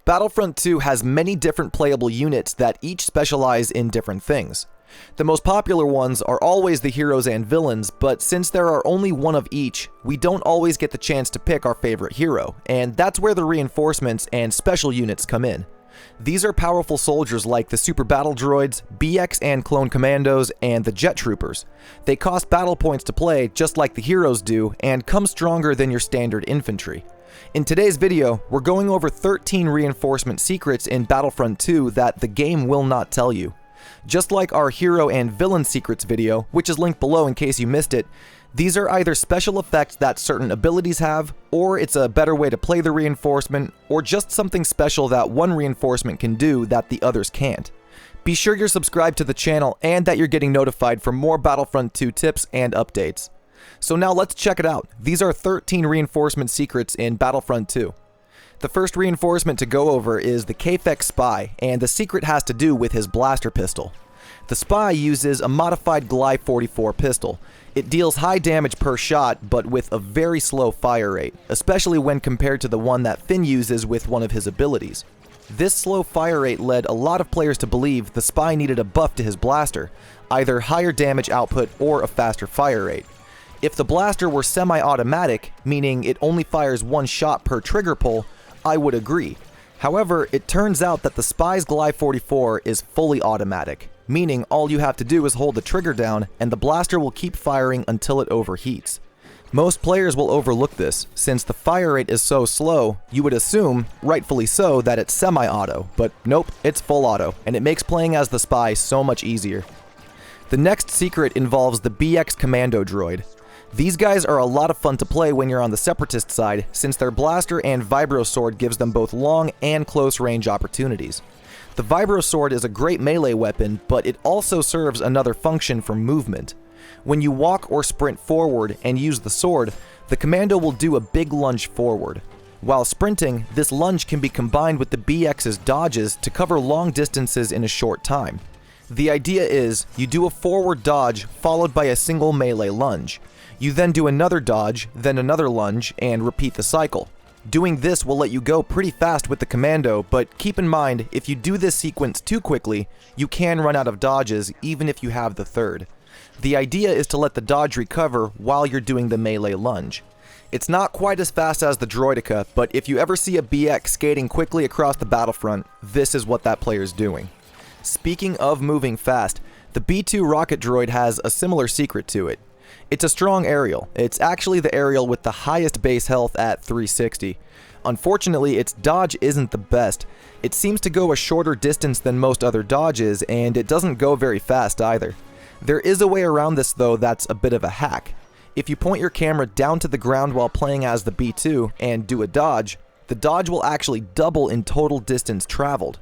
Battlefront 2 has many different playable units that each specialize in different things. The most popular ones are always the heroes and villains, but since there are only one of each, we don't always get the chance to pick our favorite hero, and that's where the reinforcements and special units come in. These are powerful soldiers like the Super Battle Droids, BX and Clone Commandos, and the Jet Troopers. They cost battle points to play just like the heroes do, and come stronger than your standard infantry. In today's video, we're going over 13 reinforcement secrets in Battlefront 2 that the game will not tell you. Just like our hero and villain secrets video, which is linked below in case you missed it, these are either special effects that certain abilities have, or it's a better way to play the reinforcement, or just something special that one reinforcement can do that the others can't. Be sure you're subscribed to the channel and that you're getting notified for more Battlefront 2 tips and updates. So now let's check it out. These are 13 reinforcement secrets in Battlefront 2. The first reinforcement to go over is the CAPHEX'S Spy, and the secret has to do with his blaster pistol. The Spy uses a modified Glide 44 pistol. It deals high damage per shot, but with a very slow fire rate, especially when compared to the one that Finn uses with one of his abilities. This slow fire rate led a lot of players to believe the Spy needed a buff to his blaster, either higher damage output or a faster fire rate. If the blaster were semi-automatic, meaning it only fires one shot per trigger pull, I would agree. However, it turns out that the Spy's Glide 44 is fully automatic, meaning all you have to do is hold the trigger down and the blaster will keep firing until it overheats. Most players will overlook this, since the fire rate is so slow, you would assume, rightfully so, that it's semi-auto, but nope, it's full auto, and it makes playing as the Spy so much easier. The next secret involves the BX Commando Droid. These guys are a lot of fun to play when you're on the Separatist side, since their blaster and Vibro Sword gives them both long and close range opportunities. The Vibro Sword is a great melee weapon, but it also serves another function for movement. When you walk or sprint forward and use the sword, the Commando will do a big lunge forward. While sprinting, this lunge can be combined with the BX's dodges to cover long distances in a short time. The idea is, you do a forward dodge followed by a single melee lunge. You then do another dodge, then another lunge, and repeat the cycle. Doing this will let you go pretty fast with the Commando, but keep in mind, if you do this sequence too quickly, you can run out of dodges even if you have the third. The idea is to let the dodge recover while you're doing the melee lunge. It's not quite as fast as the Droideka, but if you ever see a BX skating quickly across the battlefront, this is what that player's doing. Speaking of moving fast, the B2 rocket droid has a similar secret to it. It's a strong aerial. It's actually the aerial with the highest base health at 360. Unfortunately, its dodge isn't the best. It seems to go a shorter distance than most other dodges, and it doesn't go very fast either. There is a way around this though that's a bit of a hack. If you point your camera down to the ground while playing as the B2 and do a dodge, the dodge will actually double in total distance traveled.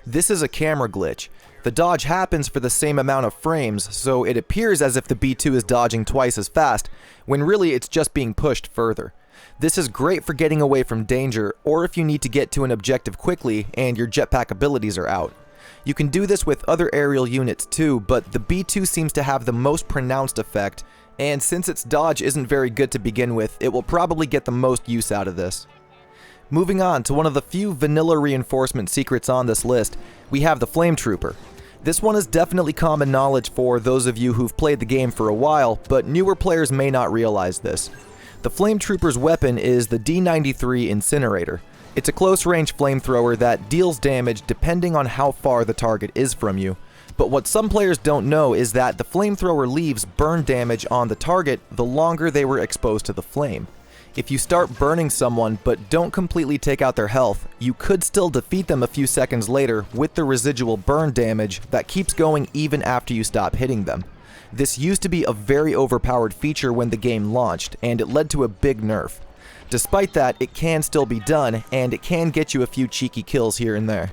This is a camera glitch. The dodge happens for the same amount of frames, so it appears as if the B2 is dodging twice as fast, when really it's just being pushed further. This is great for getting away from danger, or if you need to get to an objective quickly and your jetpack abilities are out. You can do this with other aerial units too, but the B2 seems to have the most pronounced effect, and since its dodge isn't very good to begin with, it will probably get the most use out of this. Moving on to one of the few vanilla reinforcement secrets on this list, we have the Flame Trooper. This one is definitely common knowledge for those of you who've played the game for a while, but newer players may not realize this. The Flame Trooper's weapon is the D93 Incinerator. It's a close-range flamethrower that deals damage depending on how far the target is from you. But what some players don't know is that the flamethrower leaves burn damage on the target the longer they were exposed to the flame. If you start burning someone but don't completely take out their health, you could still defeat them a few seconds later with the residual burn damage that keeps going even after you stop hitting them. This used to be a very overpowered feature when the game launched, and it led to a big nerf. Despite that, it can still be done, and it can get you a few cheeky kills here and there.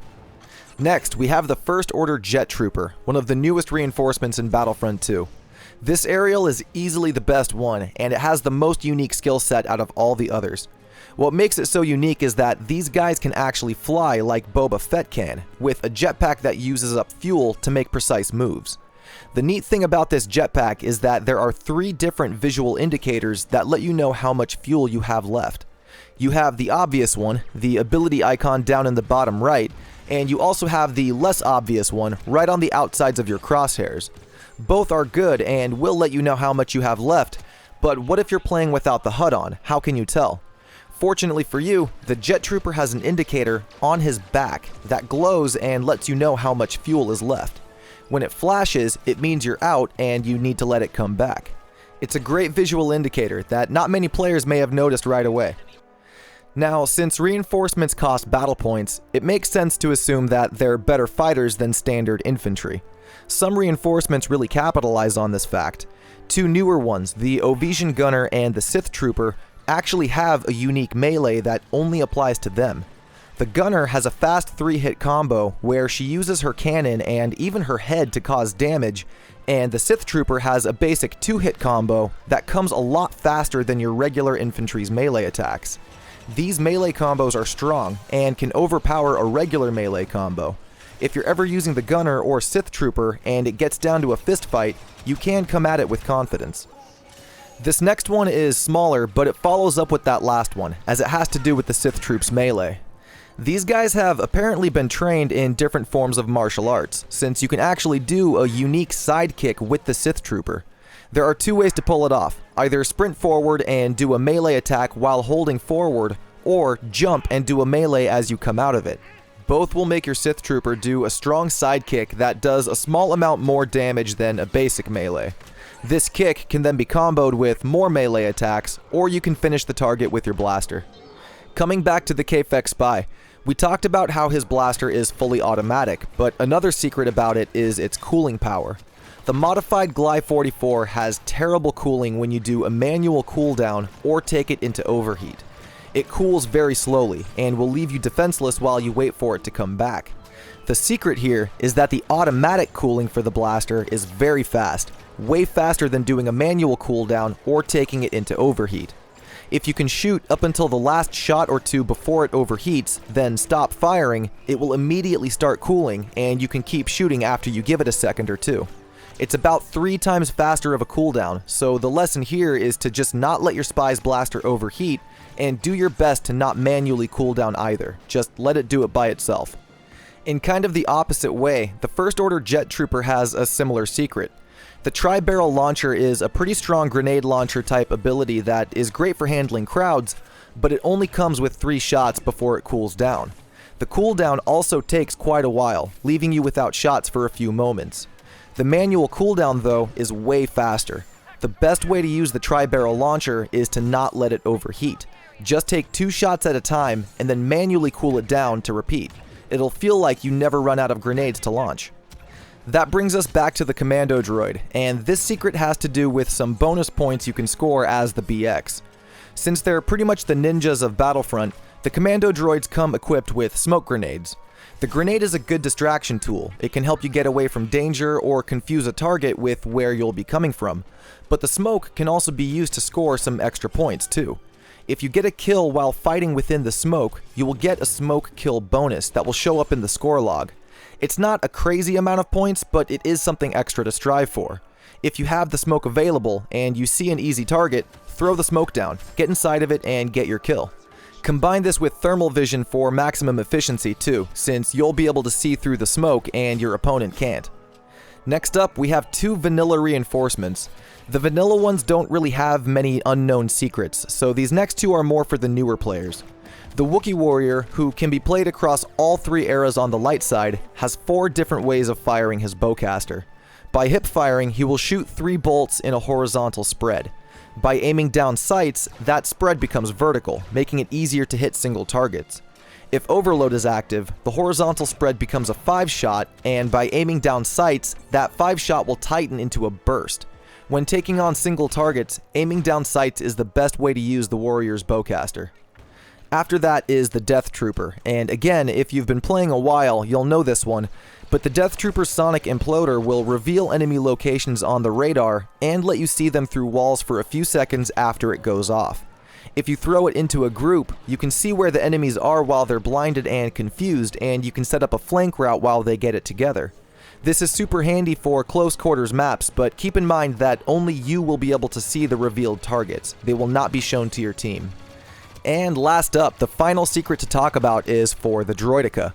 Next, we have the First Order Jet Trooper, one of the newest reinforcements in Battlefront 2. This aerial is easily the best one, and it has the most unique skill set out of all the others. What makes it so unique is that these guys can actually fly like Boba Fett can, with a jetpack that uses up fuel to make precise moves. The neat thing about this jetpack is that there are 3 different visual indicators that let you know how much fuel you have left. You have the obvious one, the ability icon down in the bottom right, and you also have the less obvious one right on the outsides of your crosshairs. Both are good and will let you know how much you have left, but what if you're playing without the HUD on? How can you tell? Fortunately for you, the Jet Trooper has an indicator on his back that glows and lets you know how much fuel is left. When it flashes, it means you're out and you need to let it come back. It's a great visual indicator that not many players may have noticed right away. Now, since reinforcements cost battle points, it makes sense to assume that they're better fighters than standard infantry. Some reinforcements really capitalize on this fact. Two newer ones, the Ovesian Gunner and the Sith Trooper, actually have a unique melee that only applies to them. The Gunner has a fast 3-hit combo where she uses her cannon and even her head to cause damage, and the Sith Trooper has a basic 2-hit combo that comes a lot faster than your regular infantry's melee attacks. These melee combos are strong and can overpower a regular melee combo. If you're ever using the Gunner or Sith Trooper and it gets down to a fist fight, you can come at it with confidence. This next one is smaller, but it follows up with that last one, as it has to do with the Sith Troops melee. These guys have apparently been trained in different forms of martial arts, since you can actually do a unique sidekick with the Sith Trooper. There are two ways to pull it off, either sprint forward and do a melee attack while holding forward, or jump and do a melee as you come out of it. Both will make your Sith Trooper do a strong sidekick that does a small amount more damage than a basic melee. This kick can then be comboed with more melee attacks, or you can finish the target with your blaster. Coming back to the CAPHEX'S Spy, we talked about how his blaster is fully automatic, but another secret about it is its cooling power. The modified Gly 44 has terrible cooling when you do a manual cooldown or take it into overheat. It cools very slowly and will leave you defenseless while you wait for it to come back. The secret here is that the automatic cooling for the blaster is very fast, way faster than doing a manual cooldown or taking it into overheat. If you can shoot up until the last shot or two before it overheats, then stop firing, it will immediately start cooling and you can keep shooting after you give it a second or two. It's about 3 times faster of a cooldown, so the lesson here is to just not let your spy's blaster overheat and do your best to not manually cool down either, just let it do it by itself. In kind of the opposite way, the First Order Jet Trooper has a similar secret. The tri-barrel launcher is a pretty strong grenade launcher type ability that is great for handling crowds, but it only comes with 3 shots before it cools down. The cooldown also takes quite a while, leaving you without shots for a few moments. The manual cooldown, though, is way faster. The best way to use the tri-barrel launcher is to not let it overheat. Just take 2 shots at a time and then manually cool it down to repeat. It'll feel like you never run out of grenades to launch. That brings us back to the commando droid, and this secret has to do with some bonus points you can score as the BX. Since they're pretty much the ninjas of Battlefront, the commando droids come equipped with smoke grenades. The grenade is a good distraction tool. It can help you get away from danger or confuse a target with where you'll be coming from. But the smoke can also be used to score some extra points too. If you get a kill while fighting within the smoke, you will get a smoke kill bonus that will show up in the score log. It's not a crazy amount of points, but it is something extra to strive for. If you have the smoke available and you see an easy target, throw the smoke down, get inside of it, and get your kill. Combine this with thermal vision for maximum efficiency too, since you'll be able to see through the smoke and your opponent can't. Next up, we have 2 vanilla reinforcements. The vanilla ones don't really have many unknown secrets, so these next 2 are more for the newer players. The Wookiee warrior, who can be played across all 3 eras on the light side, has 4 different ways of firing his bowcaster. By hip firing, he will shoot 3 bolts in a horizontal spread. By aiming down sights, that spread becomes vertical, making it easier to hit single targets. If overload is active, the horizontal spread becomes a 5-shot, and by aiming down sights, that 5-shot will tighten into a burst. When taking on single targets, aiming down sights is the best way to use the warrior's bowcaster. After that is the Death Trooper, and again, if you've been playing a while, you'll know this one, but the Death Trooper's sonic imploder will reveal enemy locations on the radar and let you see them through walls for a few seconds after it goes off. If you throw it into a group, you can see where the enemies are while they're blinded and confused, and you can set up a flank route while they get it together. This is super handy for close quarters maps, but keep in mind that only you will be able to see the revealed targets. They will not be shown to your team. And last up, the final secret to talk about is for the Droideka.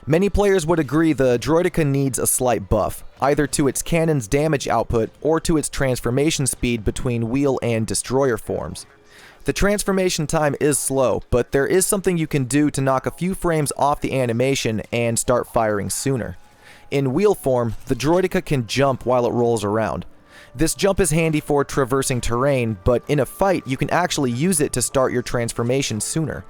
Many players would agree the Droideka needs a slight buff, either to its cannon's damage output or to its transformation speed between wheel and destroyer forms. The transformation time is slow, but there is something you can do to knock a few frames off the animation and start firing sooner. In wheel form, the Droideka can jump while it rolls around. This jump is handy for traversing terrain, but in a fight you can actually use it to start your transformation sooner.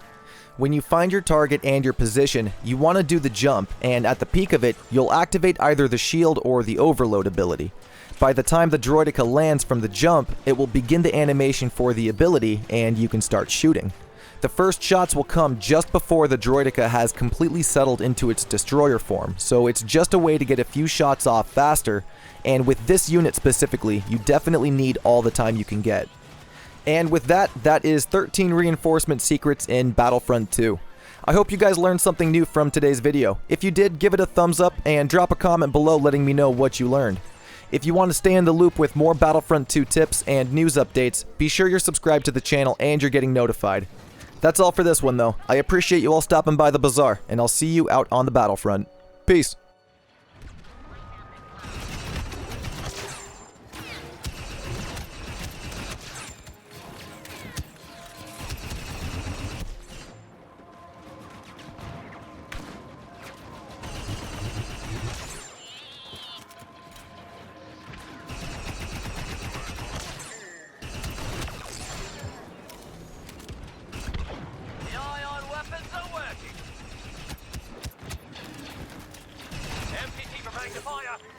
When you find your target and your position, you want to do the jump, and at the peak of it, you'll activate either the shield or the overload ability. By the time the Droideka lands from the jump, it will begin the animation for the ability, and you can start shooting. The first shots will come just before the Droideka has completely settled into its destroyer form, so it's just a way to get a few shots off faster, and with this unit specifically, you definitely need all the time you can get. And with that, that is 13 reinforcement secrets in Battlefront 2. I hope you guys learned something new from today's video. If you did, give it a thumbs up and drop a comment below letting me know what you learned. If you want to stay in the loop with more Battlefront 2 tips and news updates, be sure you're subscribed to the channel and you're getting notified. That's all for this one though. I appreciate you all stopping by the bazaar, and I'll see you out on the battlefront. Peace. Fire!